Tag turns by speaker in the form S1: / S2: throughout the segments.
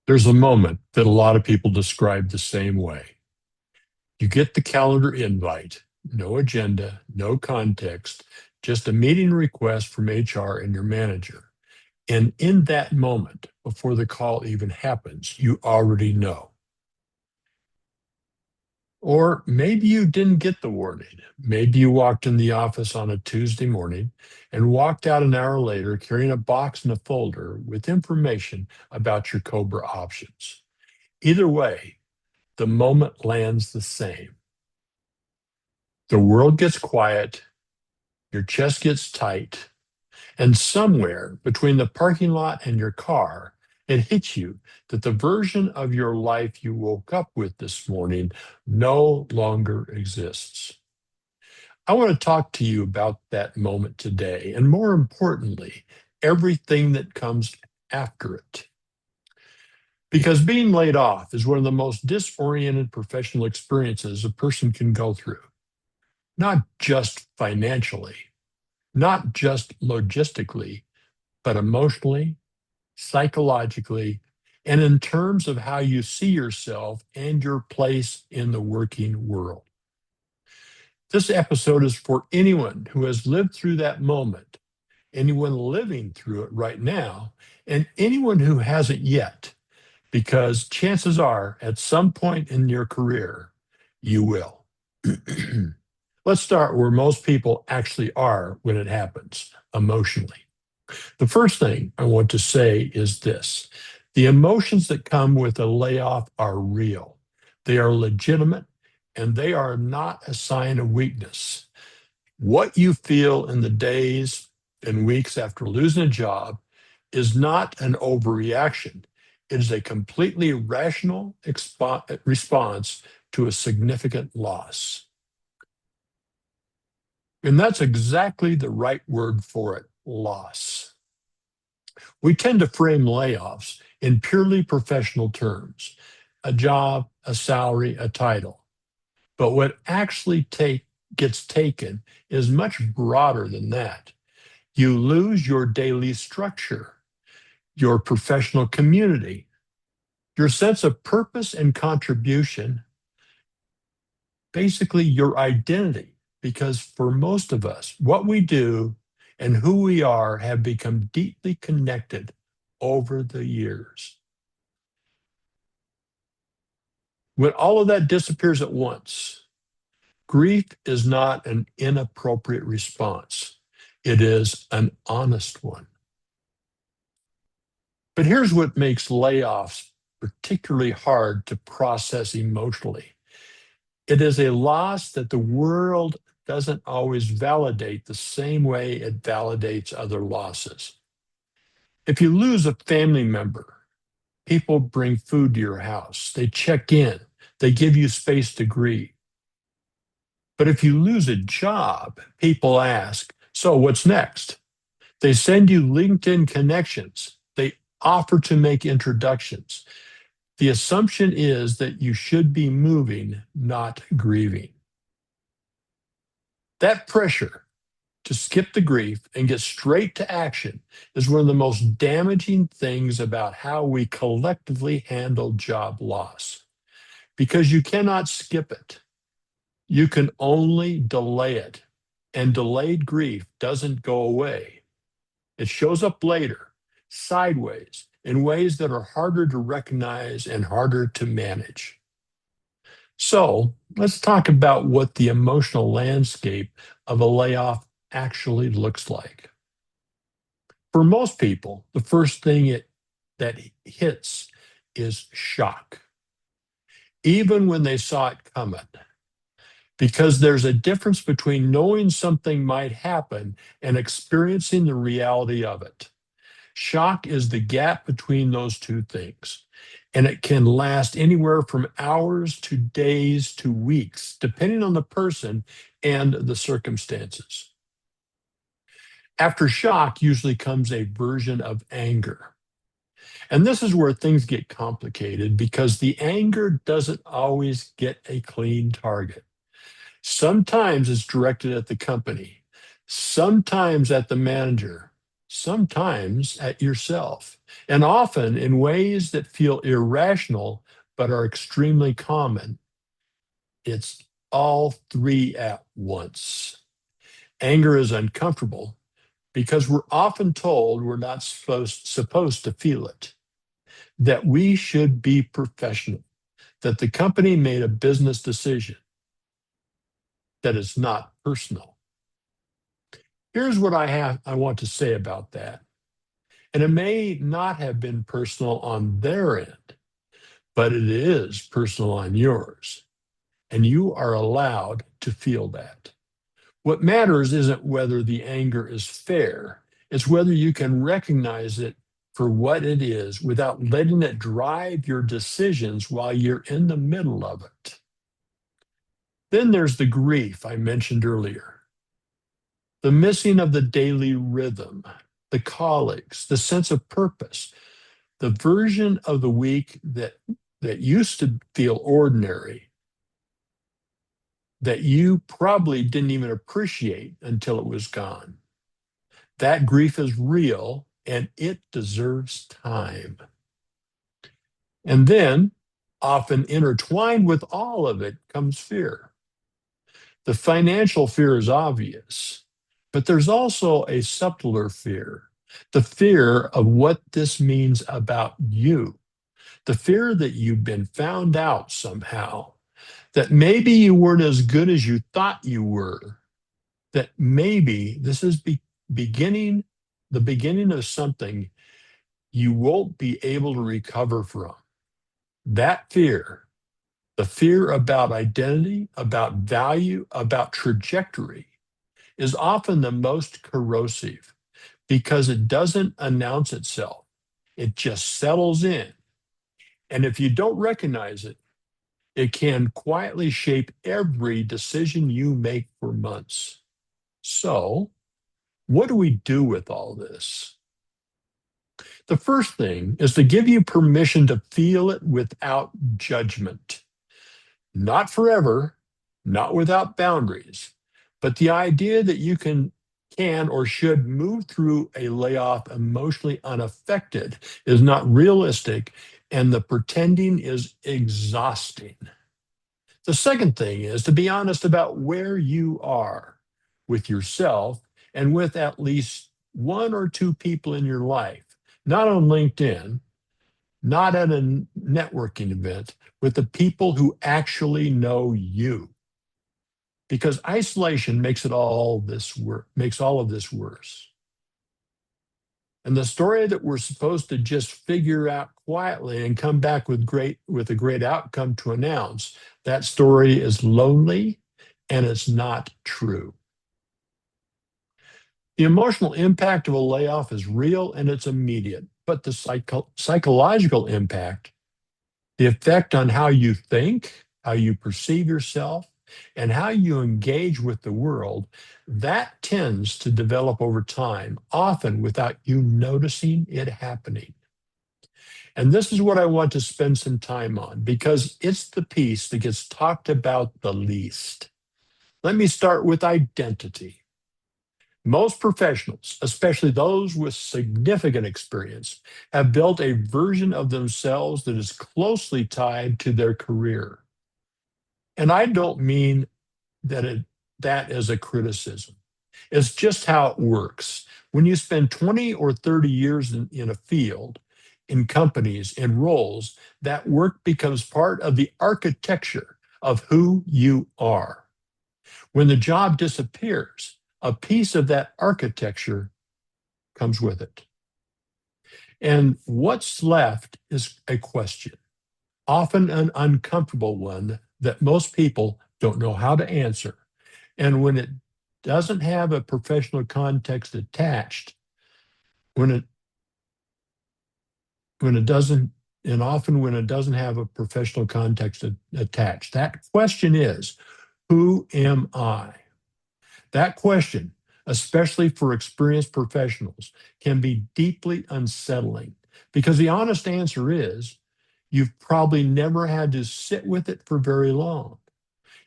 S1: There's a moment that a lot of people describe the same way. You get the calendar invite, no agenda, no context, just a meeting request from HR and your manager. And in that moment, before the call even happens, you already know. Or maybe you didn't get the warning. Maybe you walked in the office on a Tuesday morning and walked out an hour later carrying a box and a folder with information about your Cobra options. Either way, the moment lands the same. The world gets quiet, your chest gets tight, and somewhere between the parking lot and your car, it hits you that the version of your life you woke up with this morning no longer exists. I want to talk to you about that moment today, and more importantly, everything that comes after it. Because being laid off is one of the most disoriented professional experiences a person can go through, not just financially, not just logistically, but emotionally, psychologically, and in terms of how you see yourself and your place in the working world. This episode is for anyone who has lived through that moment, anyone living through it right now, and anyone who hasn't yet, because chances are at some point in your career, you will. Let's start where most people actually are when it happens, emotionally. The first thing I want to say is this: the emotions that come with a layoff are real, they are legitimate, and they are not a sign of weakness. What you feel in the days and weeks after losing a job is not an overreaction. It is a completely rational response to a significant loss. And that's exactly the right word for it: loss. We tend to frame layoffs in purely professional terms: a job, a salary, a title. But what actually gets taken is much broader than that. You lose your daily structure, your professional community, your sense of purpose and contribution, basically your identity. Because for most of us, what we do and who we are have become deeply connected over the years. When all of that disappears at once, grief is not an inappropriate response, it is an honest one. But here's what makes layoffs particularly hard to process emotionally: it is a loss that the world doesn't always validate the same way it validates other losses. If you lose a family member, people bring food to your house, they check in, they give you space to grieve. But if you lose a job, people ask, "So what's next?" They send you LinkedIn connections, they offer to make introductions. The assumption is that you should be moving, not grieving. That pressure to skip the grief and get straight to action is one of the most damaging things about how we collectively handle job loss, because you cannot skip it. You can only delay it. And delayed grief doesn't go away. It shows up later, sideways, in ways that are harder to recognize and harder to manage. So let's talk about what the emotional landscape of a layoff actually looks like. For most people, the first thing that hits is shock, even when they saw it coming, because there's a difference between knowing something might happen and experiencing the reality of it. Shock is the gap between those two things, and it can last anywhere from hours to days to weeks, depending on the person and the circumstances. After shock usually comes a version of anger. And this is where things get complicated, because the anger doesn't always get a clean target. Sometimes it's directed at the company, sometimes at the manager, sometimes at yourself, and often in ways that feel irrational but are extremely common. It's all three at once. Anger is uncomfortable because we're often told we're not supposed to feel it, that we should be professional, that the company made a business decision, that it's not personal. Here's what I want to say about that. And it may not have been personal on their end, but it is personal on yours. And you are allowed to feel that. What matters isn't whether the anger is fair, it's whether you can recognize it for what it is without letting it drive your decisions while you're in the middle of it. Then there's the grief I mentioned earlier, the missing of the daily rhythm, the colleagues, the sense of purpose, the version of the week that used to feel ordinary, that you probably didn't even appreciate until it was gone. That grief is real and it deserves time. And then, often intertwined with all of it, comes fear. The financial fear is obvious, but there's also a subtler fear, the fear of what this means about you, the fear that you've been found out somehow, that maybe you weren't as good as you thought you were, that maybe this is beginning the beginning of something you won't be able to recover from. That fear, the fear about identity, about value, about trajectory, is often the most corrosive because it doesn't announce itself. It just settles in. And if you don't recognize it, it can quietly shape every decision you make for months. So, what do we do with all this? The first thing is to give you permission to feel it without judgment. Not forever, not without boundaries, but the idea that you can or should move through a layoff emotionally unaffected is not realistic, and the pretending is exhausting. The second thing is to be honest about where you are with yourself and with at least one or two people in your life, not on LinkedIn, not at a networking event, with the people who actually know you. Because isolation makes makes all of this worse. And the story that we're supposed to just figure out quietly and come back with a great outcome to announce, that story is lonely and it's not true. The emotional impact of a layoff is real and it's immediate, but the psychological impact, the effect on how you think, how you perceive yourself, and how you engage with the world, that tends to develop over time, often without you noticing it happening. And this is what I want to spend some time on because it's the piece that gets talked about the least. Let me start with identity. Most professionals, especially those with significant experience, have built a version of themselves that is closely tied to their career. And I don't mean that as a criticism. It's just how it works. When you spend 20 or 30 years in a field, in companies, in roles, that work becomes part of the architecture of who you are. When the job disappears, a piece of that architecture comes with it. And what's left is a question, often an uncomfortable one that most people don't know how to answer. And when it doesn't have a professional context attached, when it when it doesn't, and often when it doesn't have a professional context attached, that question is, who am I? That question, especially for experienced professionals, can be deeply unsettling because the honest answer is you've probably never had to sit with it for very long.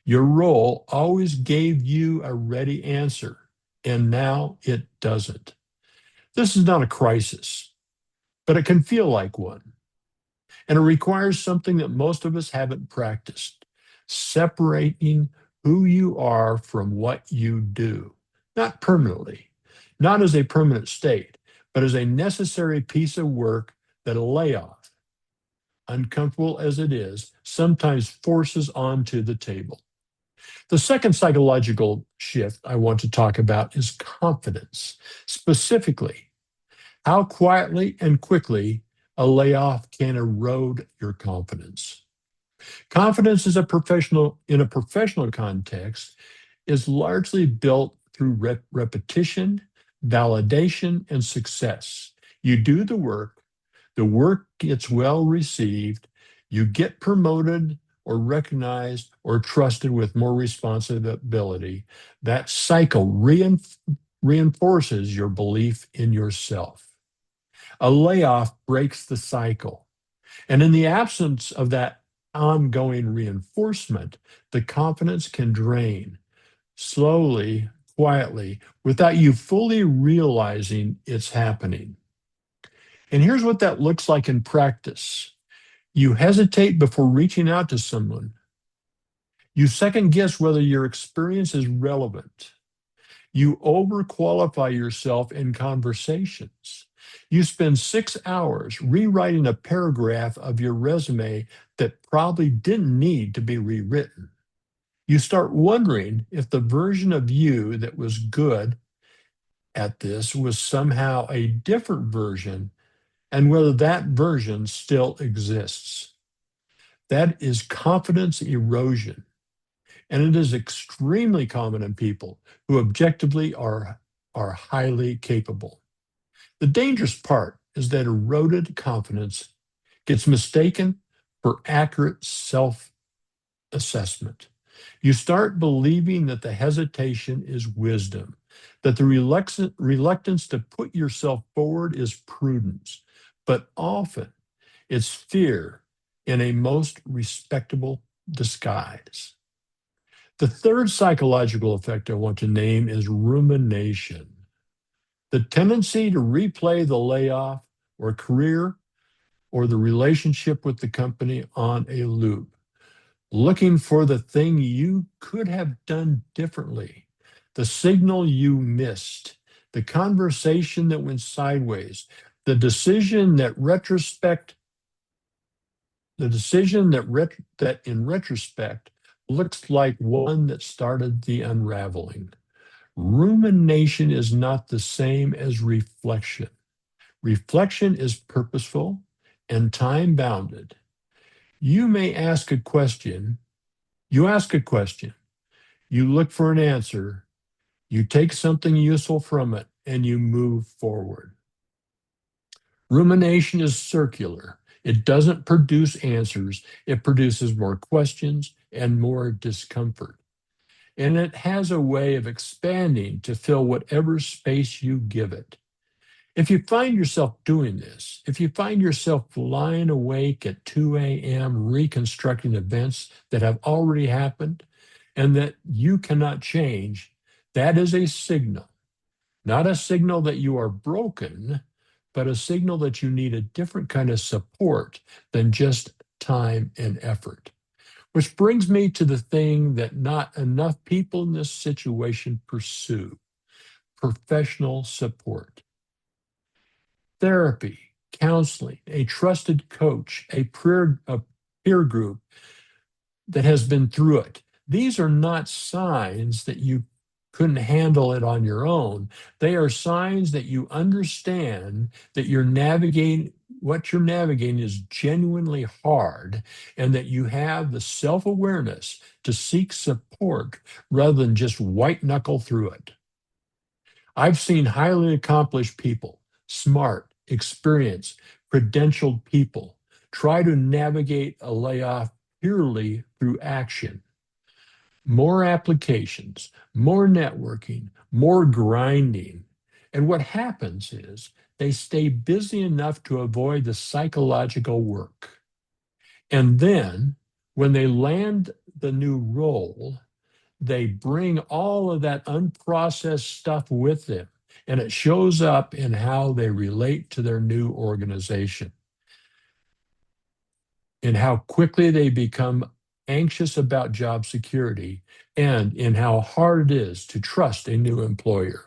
S1: Your role always gave you a ready answer, and now it doesn't. This is not a crisis, but it can feel like one. And it requires something that most of us haven't practiced: separating who you are from what you do, not permanently, not as a permanent state, but as a necessary piece of work that a layoff, uncomfortable as it is, sometimes forces onto the table. The second psychological shift I want to talk about is confidence. Specifically, how quietly and quickly a layoff can erode your confidence. Confidence is in a professional context is largely built through repetition, validation, and success. You do the work gets well received, you get promoted or recognized or trusted with more responsibility. That cycle reinforces your belief in yourself. A layoff breaks the cycle. And in the absence of that ongoing reinforcement, the confidence can drain slowly, quietly, without you fully realizing it's happening. And here's what that looks like in practice: you hesitate before reaching out to someone, you second guess whether your experience is relevant. You overqualify yourself in conversations. You spend 6 hours rewriting a paragraph of your resume that probably didn't need to be rewritten. You start wondering if the version of you that was good at this was somehow a different version and whether that version still exists. That is confidence erosion. And it is extremely common in people who objectively are highly capable. The dangerous part is that eroded confidence gets mistaken for accurate self assessment. You start believing that the hesitation is wisdom, that the reluctance to put yourself forward is prudence, but often it's fear in a most respectable disguise. The third psychological effect I want to name is rumination, the tendency to replay the layoff or career or the relationship with the company on a loop, looking for the thing you could have done differently, the signal you missed, the conversation that went sideways, the decision that retrospect, the decision that that in retrospect looks like one that started the unraveling. Rumination is not the same as reflection. Reflection is purposeful and time bounded. You may ask a question, you ask a question, you look for an answer, you take something useful from it, and you move forward. Rumination is circular. It doesn't produce answers, it produces more questions and more discomfort. And it has a way of expanding to fill whatever space you give it. If you find yourself doing this, if you find yourself lying awake at 2 a.m. reconstructing events that have already happened and that you cannot change, that is a signal. Not a signal that you are broken, but a signal that you need a different kind of support than just time and effort. Which brings me to the thing that not enough people in this situation pursue: professional support. Therapy, counseling, a trusted coach, a peer group that has been through it. These are not signs that you couldn't handle it on your own. They are signs that you understand that what you're navigating is genuinely hard and that you have the self awareness to seek support rather than just white knuckle through it. I've seen highly accomplished people, smart, experienced, credentialed people try to navigate a layoff purely through action. More applications, more networking, more grinding. And what happens is they stay busy enough to avoid the psychological work. And then when they land the new role, they bring all of that unprocessed stuff with them. and it shows up in how they relate to their new organization, in how quickly they become anxious about job security, and in how hard it is to trust a new employer.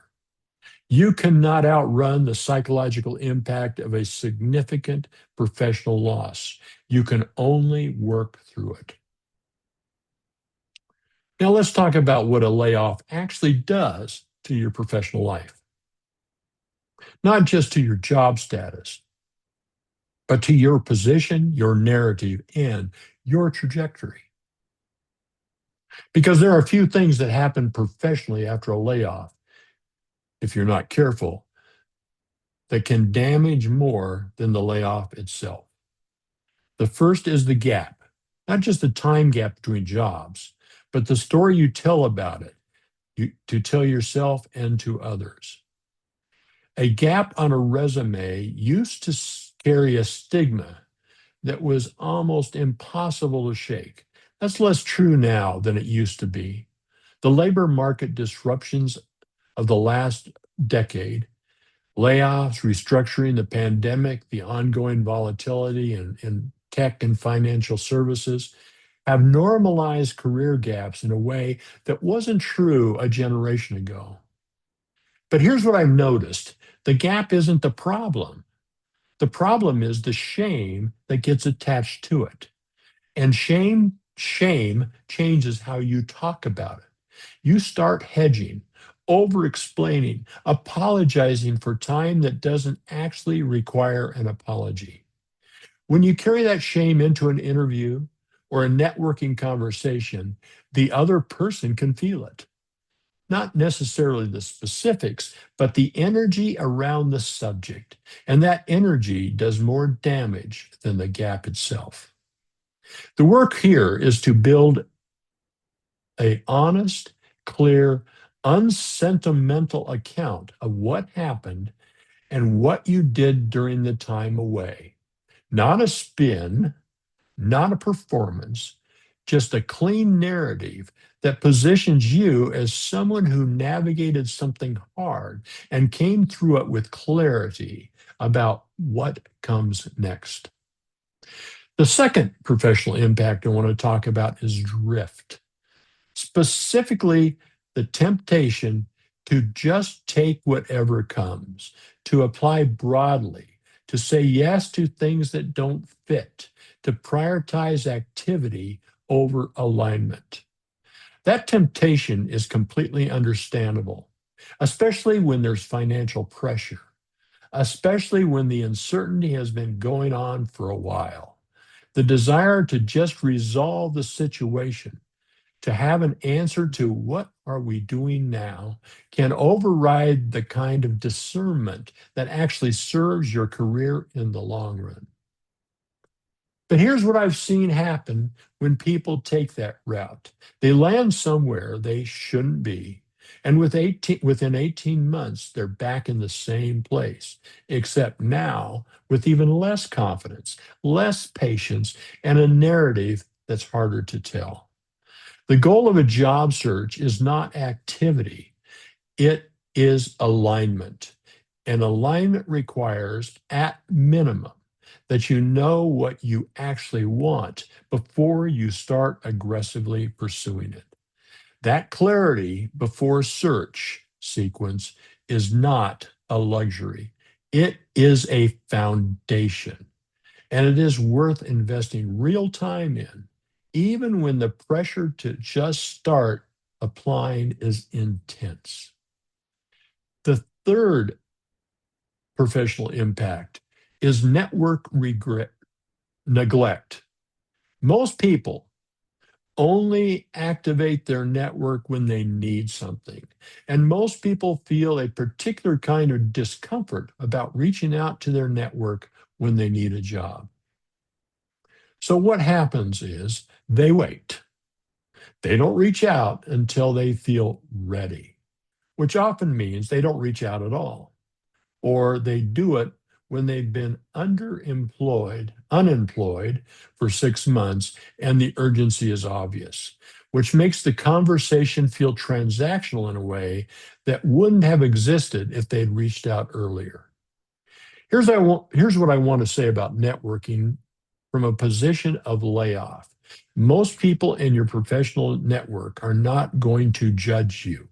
S1: You cannot outrun the psychological impact of a significant professional loss. You can only work through it. Now, let's talk about what a layoff actually does to your professional life, not just to your job status, but to your position, your narrative, and your trajectory. Because there are a few things that happen professionally after a layoff, if you're not careful, that can damage more than the layoff itself. The first is the gap, not just the time gap between jobs, but the story you tell about it, to tell yourself and to others. A gap on a resume used to carry a stigma that was almost impossible to shake. That's less true now than it used to be. The labor market disruptions of the last decade, layoffs, restructuring, the pandemic, the ongoing volatility in tech and financial services, have normalized career gaps in a way that wasn't true a generation ago. But here's what I've noticed: the gap isn't the problem. The problem is the shame that gets attached to it. And shame changes how you talk about it. You start hedging, over explaining, apologizing for time that doesn't actually require an apology. When you carry that shame into an interview or a networking conversation, the other person can feel it. Not necessarily the specifics, but the energy around the subject. And that energy does more damage than the gap itself. The work here is to build an honest, clear, unsentimental account of what happened and what you did during the time away. Not a spin, not a performance, just a clean narrative that positions you as someone who navigated something hard and came through it with clarity about what comes next. The second professional impact I want to talk about is drift, specifically the temptation to just take whatever comes, to apply broadly, to say yes to things that don't fit, to prioritize activity over alignment. That temptation is completely understandable, especially when there's financial pressure, especially when the uncertainty has been going on for a while. The desire to just resolve the situation, to have an answer to what are we doing now, can override the kind of discernment that actually serves your career in the long run. But here's what I've seen happen when people take that route. They land somewhere they shouldn't be. And within 18 months, they're back in the same place, except now with even less confidence, less patience, and a narrative that's harder to tell. The goal of a job search is not activity, it is alignment. And alignment requires, at minimum, that you know what you actually want before you start aggressively pursuing it. That clarity before search sequence is not a luxury, it is a foundation. And it is worth investing real time in, even when the pressure to just start applying is intense. The third professional impact is network neglect. Most people only activate their network when they need something. And most people feel a particular kind of discomfort about reaching out to their network when they need a job. So what happens is they wait. They don't reach out until they feel ready, which often means they don't reach out at all, or they do it when they've been unemployed for 6 months and the urgency is obvious. which makes the conversation feel transactional in a way that wouldn't have existed if they'd reached out earlier. Here's what I want to say about networking from a position of layoff. Most people in your professional network are not going to judge you.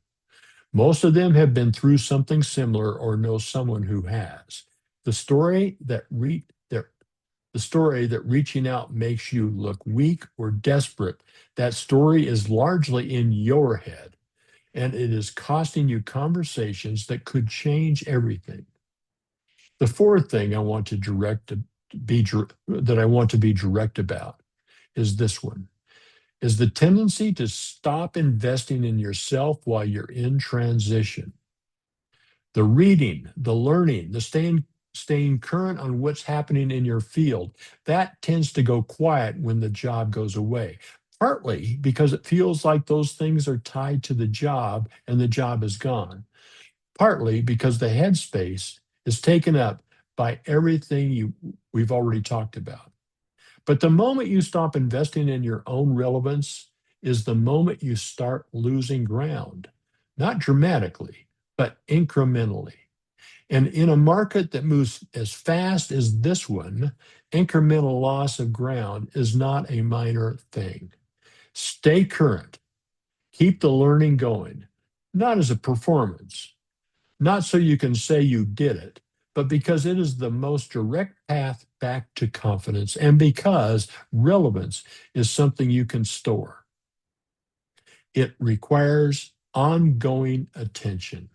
S1: Most of them have been through something similar or know someone who has. The story that re- that the story that reaching out makes you look weak or desperate, that story is largely in your head, and it is costing you conversations that could change everything. The fourth thing I want to that I want to be direct about is this one, is the tendency to stop investing in yourself while you're in transition. The reading, the learning, the staying current on what's happening in your field, that tends to go quiet when the job goes away. Partly because it feels like those things are tied to the job and the job is gone. Partly because the headspace is taken up by everything we've already talked about. But the moment you stop investing in your own relevance is the moment you start losing ground, not dramatically, but incrementally. And in a market that moves as fast as this one, incremental loss of ground is not a minor thing. Stay current, keep the learning going, not as a performance, not so you can say you did it, but because it is the most direct path back to confidence and because relevance is something you can store. It requires ongoing attention.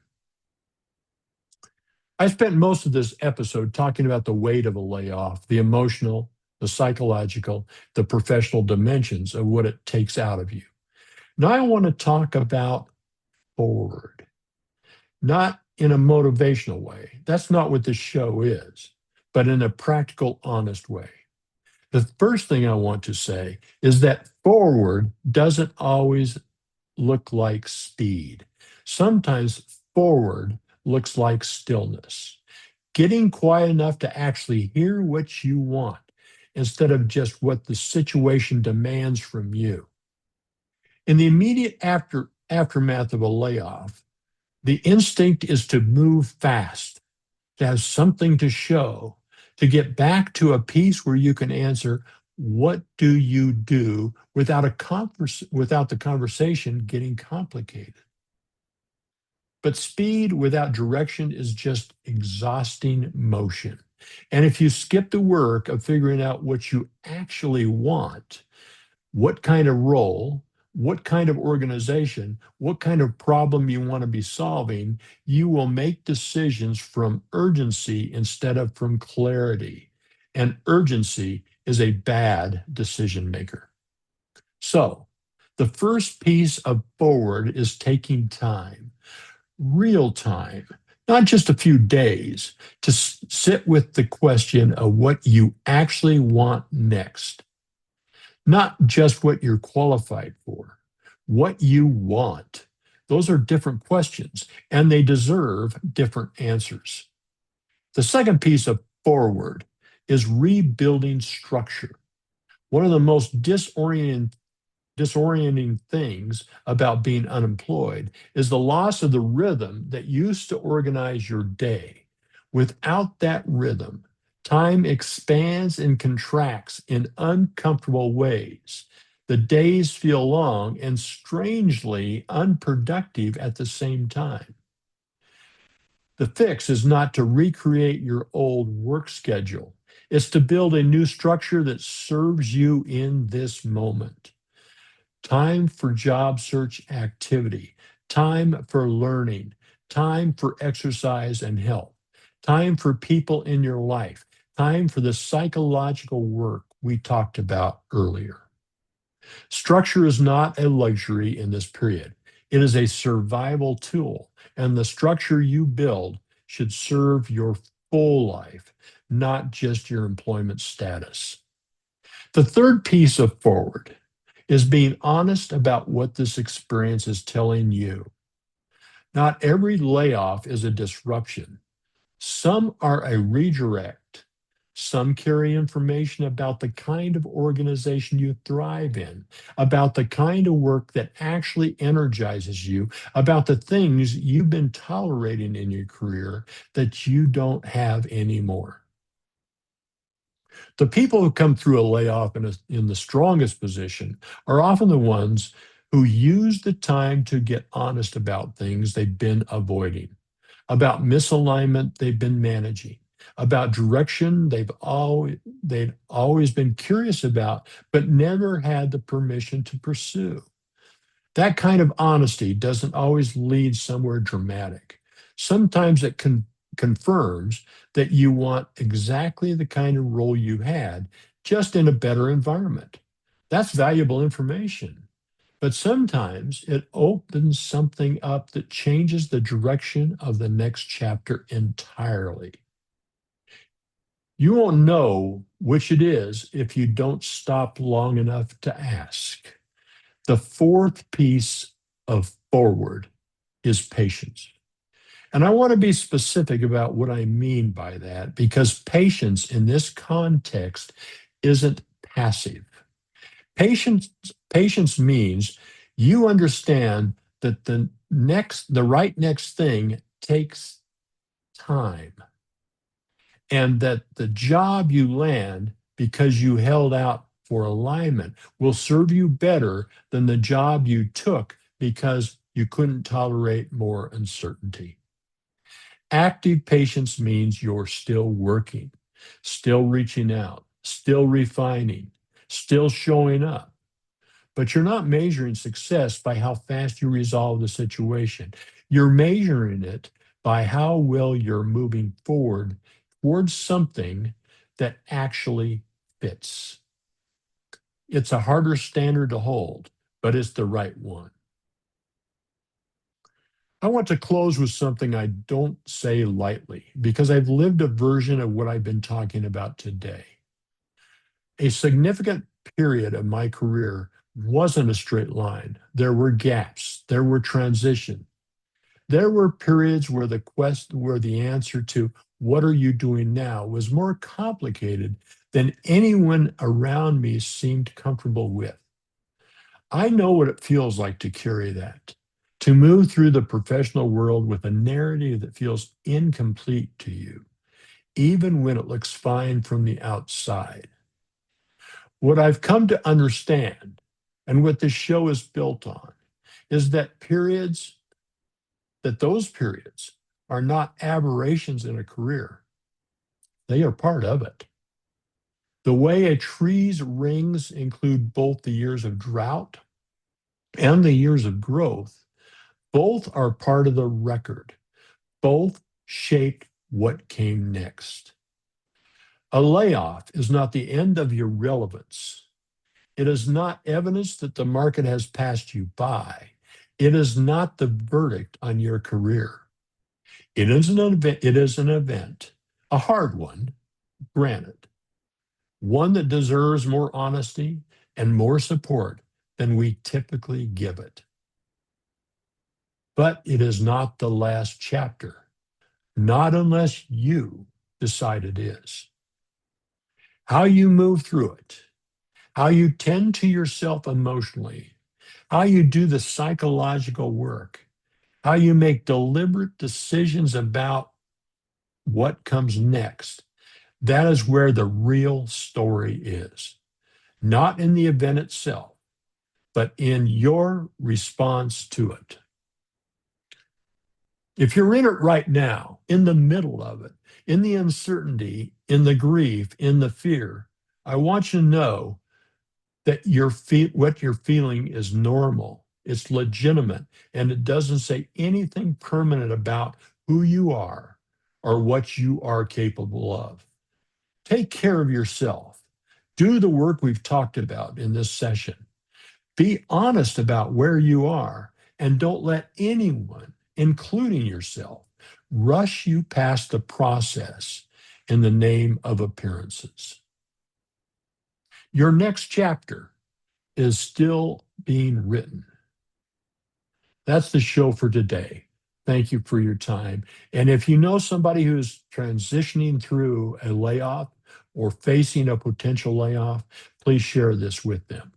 S1: I spent most of this episode talking about the weight of a layoff, the emotional, the psychological, the professional dimensions of what it takes out of you. Now I want to talk about forward, not in a motivational way. That's not what this show is, but in a practical, honest way. The first thing I want to say is that forward doesn't always look like speed. Sometimes forward looks like stillness, getting quiet enough to actually hear what you want instead of just what the situation demands from you. In the immediate aftermath of a layoff, the instinct is to move fast, to have something to show, to get back to a piece where you can answer, what do you do without without the conversation getting complicated? But speed without direction is just exhausting motion. And if you skip the work of figuring out what you actually want, what kind of role, what kind of organization, what kind of problem you want to be solving, you will make decisions from urgency instead of from clarity. And urgency is a bad decision maker. So, the first piece of forward is taking time, real time, not just a few days, to sit with the question of what you actually want next, not just what you're qualified for, what you want. Those are different questions, and they deserve different answers. The second piece of forward is rebuilding structure. One of the most disorienting things about being unemployed is the loss of the rhythm that used to organize your day. Without that rhythm, time expands and contracts in uncomfortable ways. The days feel long and strangely unproductive at the same time. The fix is not to recreate your old work schedule. It's to build a new structure that serves you in this moment. Time for job search activity, time for learning, time for exercise and health, time for people in your life, time for the psychological work we talked about earlier. Structure is not a luxury in this period. It is a survival tool, and the structure you build should serve your full life, not just your employment status. The third piece of forward is being honest about what this experience is telling you. Not every layoff is a disruption. Some are a redirect. Some carry information about the kind of organization you thrive in, about the kind of work that actually energizes you, about the things you've been tolerating in your career that you don't have anymore. The people who come through a layoff in the strongest position are often the ones who use the time to get honest about things they've been avoiding, about misalignment they've been managing, about direction they'd always been curious about, but never had the permission to pursue. That kind of honesty doesn't always lead somewhere dramatic. Sometimes it confirms that you want exactly the kind of role you had, just in a better environment. That's valuable information. But sometimes it opens something up that changes the direction of the next chapter entirely. You won't know which it is if you don't stop long enough to ask. The fourth piece of forward is patience. And I want to be specific about what I mean by that because patience in this context isn't passive. Patience, patience means you understand that the right next thing takes time and that the job you land because you held out for alignment will serve you better than the job you took because you couldn't tolerate more uncertainty. Active patience means you're still working, still reaching out, still refining, still showing up. But you're not measuring success by how fast you resolve the situation. You're measuring it by how well you're moving forward towards something that actually fits. It's a harder standard to hold, but it's the right one. I want to close with something I don't say lightly because I've lived a version of what I've been talking about today. A significant period of my career wasn't a straight line. There were gaps, there were transitions. There were periods where the answer to what are you doing now was more complicated than anyone around me seemed comfortable with. I know what it feels like to carry that, to move through the professional world with a narrative that feels incomplete to you, even when it looks fine from the outside. What I've come to understand, and what this show is built on, is that those periods are not aberrations in a career. They are part of it. The way a tree's rings include both the years of drought and the years of growth, both are part of the record. Both shaped what came next. A layoff is not the end of your relevance. It is not evidence that the market has passed you by. It is not the verdict on your career. It is an event, a hard one, granted, one that deserves more honesty and more support than we typically give it. But it is not the last chapter, not unless you decide it is. How you move through it, how you tend to yourself emotionally, how you do the psychological work, how you make deliberate decisions about what comes next. That is where the real story is. Not in the event itself, but in your response to it. If you're in it right now, in the middle of it, in the uncertainty, in the grief, in the fear, I want you to know that what you're feeling is normal, it's legitimate, and it doesn't say anything permanent about who you are or what you are capable of. Take care of yourself. Do the work we've talked about in this session. Be honest about where you are and don't let anyone, including yourself, rush you past the process in the name of appearances. Your next chapter is still being written. That's the show for today. Thank you for your time. And if you know somebody who's transitioning through a layoff or facing a potential layoff, please share this with them.